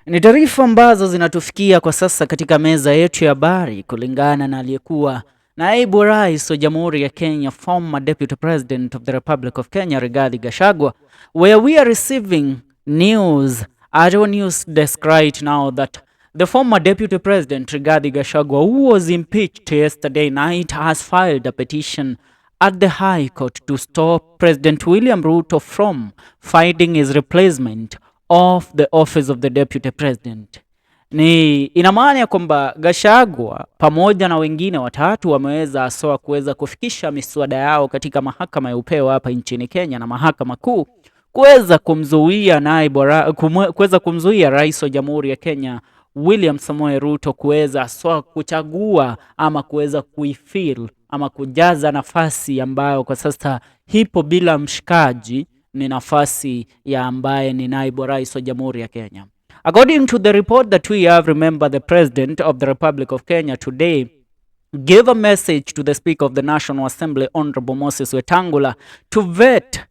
Ni taarifa ambazo zinatufikia kwa sasa katika meza yetu ya habari, kulingana na aliyekuwa naibu rais wa Jamhuri ya Kenya, former deputy president of the Republic of Kenya, Rigathi Gachagua, where we are receiving news at our news desk right now that the former deputy president Rigathi Gachagua, who was impeached yesterday night, has filed a petition at the High Court to stop President William Ruto from finding his replacement of the office of the deputy president. Ni ina maana ya kwamba Gachagua pamoja na wengine watatu wameweza kuweza kufikisha miswada yao katika mahakama ya upeo hapa nchini Kenya na mahakama kuu kuweza kumzuia rais wa Jamhuri ya Kenya William Samoei Ruto kuweza kuchagua ama kuweza kuifill ama kujaza nafasi ambayo kwa sasa hipo bila mshikaji, ni nafasi ya ambaye ni naibu rais wa Jamhuri ya Kenya. According to the report that we have, remember, the President of the Republic of Kenya today gave a message to the Speaker of the National Assembly, Honorable Moses Wetangula, to vet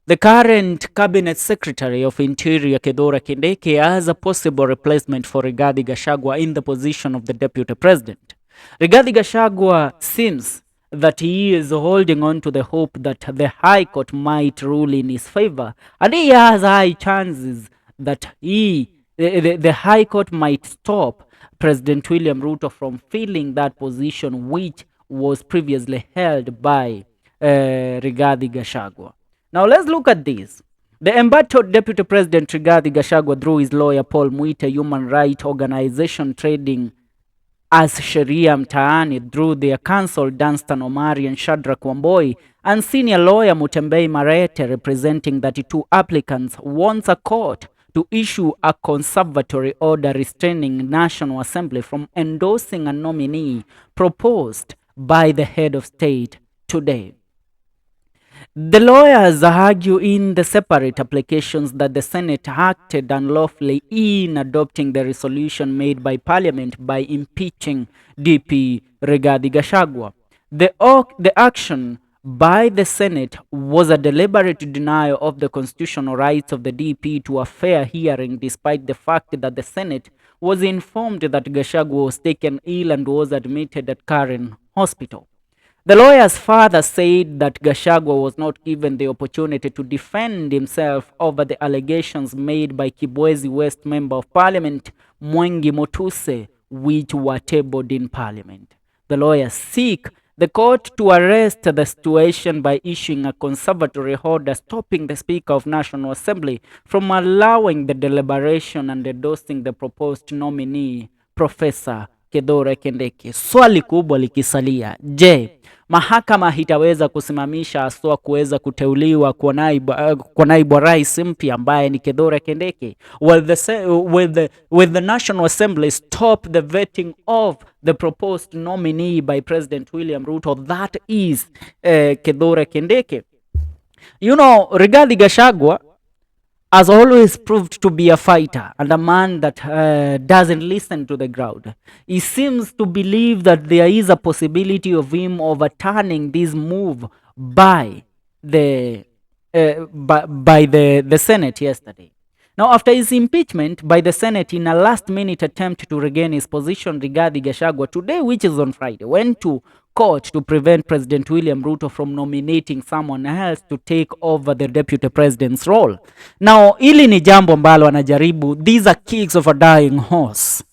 the current Cabinet Secretary of Interior, Kindiki, as a possible replacement for Rigathi Gachagua in the position of the Deputy President. Rigathi Gachagua seems that he is holding on to the hope that the High Court might rule in his favor, and he has high chances that the High Court might stop President William Ruto from filling that position which was previously held by Rigathi Gachagua. Now let's look at this. The embattled Deputy President Rigathi Gachagua, through his lawyer Paul Muite, human rights organization trading as Sheria Mtaani, through their counsel Danstan Omari and Shadrack Wamboi, and senior lawyer Mutembei Marete, representing 32 applicants, wants a court to issue a conservatory order restraining National Assembly from endorsing a nominee proposed by the head of state today. The lawyers argue in the separate applications that the Senate acted unlawfully in adopting the resolution made by Parliament by impeaching DP Rigathi Gachagua. The action by the Senate was a deliberate denial of the constitutional rights of the DP to a fair hearing, despite the fact that the Senate was informed that Gachagua was taken ill and was admitted at Karen Hospital. The lawyers further said that Gachagua was not given the opportunity to defend himself over the allegations made by Kibwezi West Member of Parliament Mwengi Motuse, which were tabled in Parliament. The lawyers seek the court to arrest the situation by issuing a conservatory order stopping the Speaker of National Assembly from allowing the deliberation and endorsing the proposed nominee, Professor Kindiki. Swali kubwa likisalia, je, mahakama hitaweza kusimamisha haswa kuweza kuteuliwa kwa naibu rais mpya ambaye ni Kindiki? Will the National Assembly stop the vetting of the proposed nominee by President William Ruto, that is Kindiki? You know, Rigathi Gachagua has always proved to be a fighter and a man that doesn't listen to the crowd. He seems to believe that there is a possibility of him overturning this move by the Senate yesterday. Now, after his impeachment by the Senate in a last-minute attempt to regain his position, Rigathi Gachagua today, which is on Friday, went to court to prevent President William Ruto from nominating someone else to take over the deputy president's role. Now, hili ni jambo ambalo anajaribu, these are kicks of a dying horse,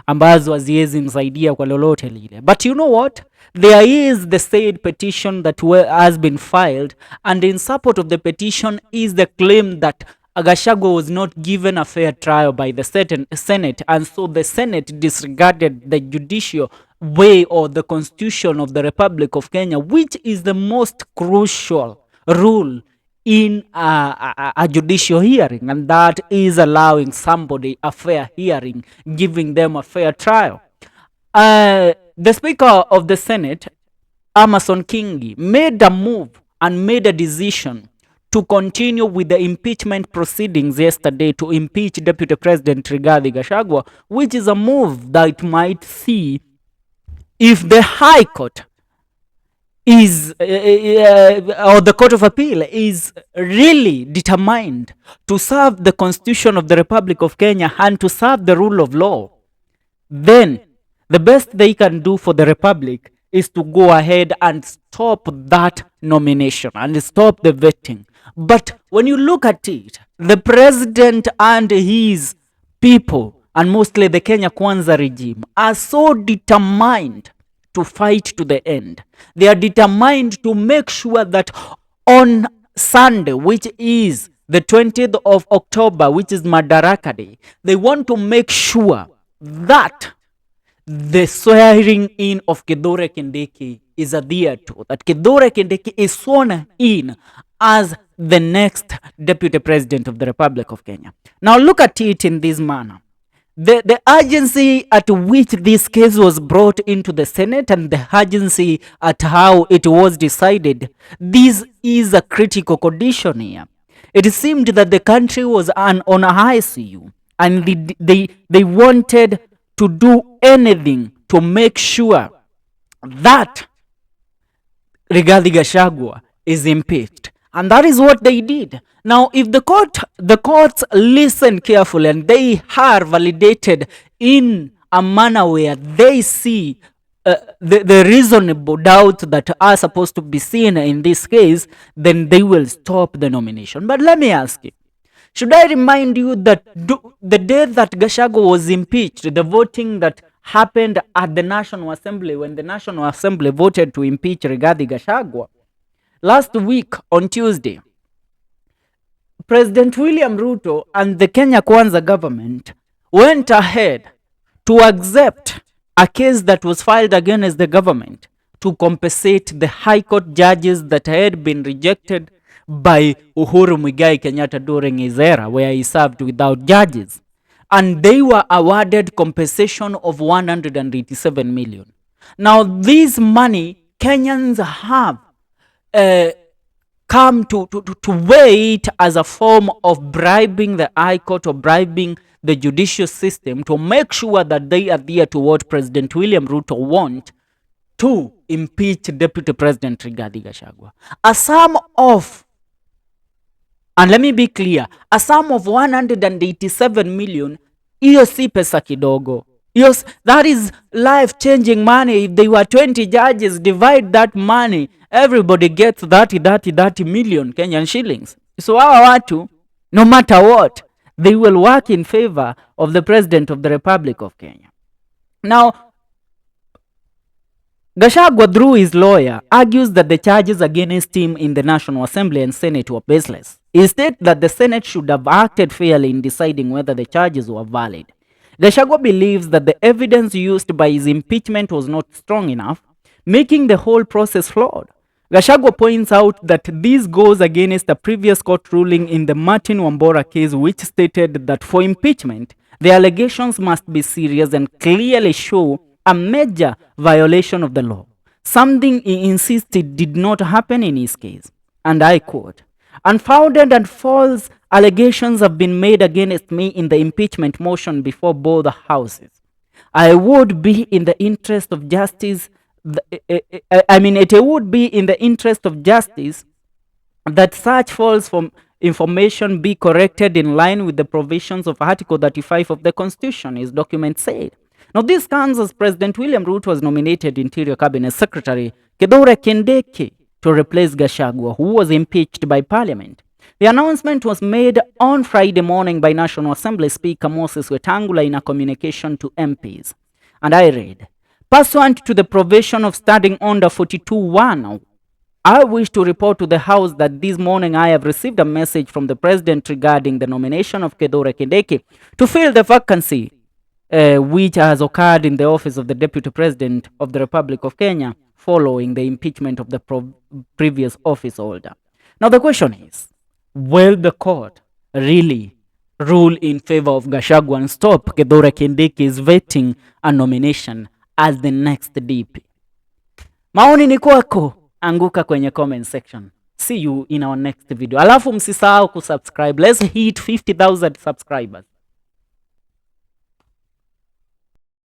ambazo haziwezi msaidia kwa lolote lile. But you know what? There is the said petition that has been filed, and in support of the petition is the claim that Gachagua was not given a fair trial by the Senate, and so the Senate disregarded the judicial way or the Constitution of the Republic of Kenya, which is the most crucial rule in a judicial hearing, and that is allowing somebody a fair hearing, giving them a fair trial. The Speaker of the Senate, Amason Kingi, made a move and made a decision to continue with the impeachment proceedings yesterday to impeach Deputy President Rigathi Gachagua, which is a move that might see if the High Court is or the Court of Appeal is really determined to serve the Constitution of the Republic of Kenya and to serve the rule of law, then the best they can do for the Republic is to go ahead and stop that nomination and stop the vetting. But when you look at it, the president and his people, and mostly the Kenya Kwanza regime, are so determined to fight to the end. They are determined to make sure that on Sunday, which is the 20th of October, which is Madaraka Day, they want to make sure that the swearing in of Kithure Kindiki is adhered to, that Kithure Kindiki is sworn in as the next deputy president of the Republic of Kenya. Now look at it in this manner. The urgency at which this case was brought into the Senate and the urgency at how it was decided, this is a critical condition here. It seemed that the country was on ICU and they wanted to do anything to make sure that Rigathi Gachagua is impeached. And that is what they did. Now, if the courts listen carefully and they are validated in a manner where they see the reasonable doubt that are supposed to be seen in this case, then they will stop the nomination. But let me ask you, should I remind you that the day that Gachagua was impeached, the voting that happened at the National Assembly, when the National Assembly voted to impeach Rigathi Gachagua, last week on Tuesday, President William Ruto and the Kenya Kwanza government went ahead to accept a case that was filed against the government to compensate the High Court judges that had been rejected by Uhuru Muigai Kenyatta during his era, where he served without judges. And they were awarded compensation of 187 million. Now, this money Kenyans have come to weigh it as a form of bribing the High Court or bribing the judicial system to make sure that they adhere to what President William Ruto wants to impeach Deputy President Rigathi Gachagua. A sum of, and let me be clear, a sum of 187 million, hiyo si pesa kidogo. Yes, that is life-changing money. If they were 20 judges, divide that money, everybody gets 30 million Kenyan shillings. So hawa watu, no matter what, they will work in favor of the President of the Republic of Kenya. Now, Gachagua, through his lawyer, argues that the charges against him in the National Assembly and Senate were baseless. He states that the Senate should have acted fairly in deciding whether the charges were valid. Gachagua believes that the evidence used by his impeachment was not strong enough, making the whole process flawed. Gachagua points out that this goes against a previous court ruling in the Martin Wambora case, which stated that for impeachment, the allegations must be serious and clearly show a major violation of the law, something he insisted did not happen in his case. And I quote, "Unfounded and false allegations have been made against me in the impeachment motion before both houses. I would be in the interest of justice, it would be in the interest of justice that such false information be corrected in line with the provisions of Article 35 of the Constitution," his document said. Now, this comes as President William Ruto has nominated Interior Cabinet Secretary Kithure Kindiki to replace Gachagua, who was impeached by Parliament. The announcement was made on Friday morning by National Assembly Speaker Moses Wetangula in a communication to MPs. And I read, "Pursuant to the provision of Standing Order 42(1), I wish to report to the House that this morning I have received a message from the President regarding the nomination of Kithure Kindiki to fill the vacancy which has occurred in the office of the Deputy President of the Republic of Kenya following the impeachment of the previous office holder." Now the question is, will the court really rule in favor of Gachagua and stop Kithure Kindiki's vetting a nomination as the next DP? Maoni ni kwako, anguka kwenye comment section. See you in our next video. Alafu msisahau kusubscribe. Let's hit 50,000 subscribers.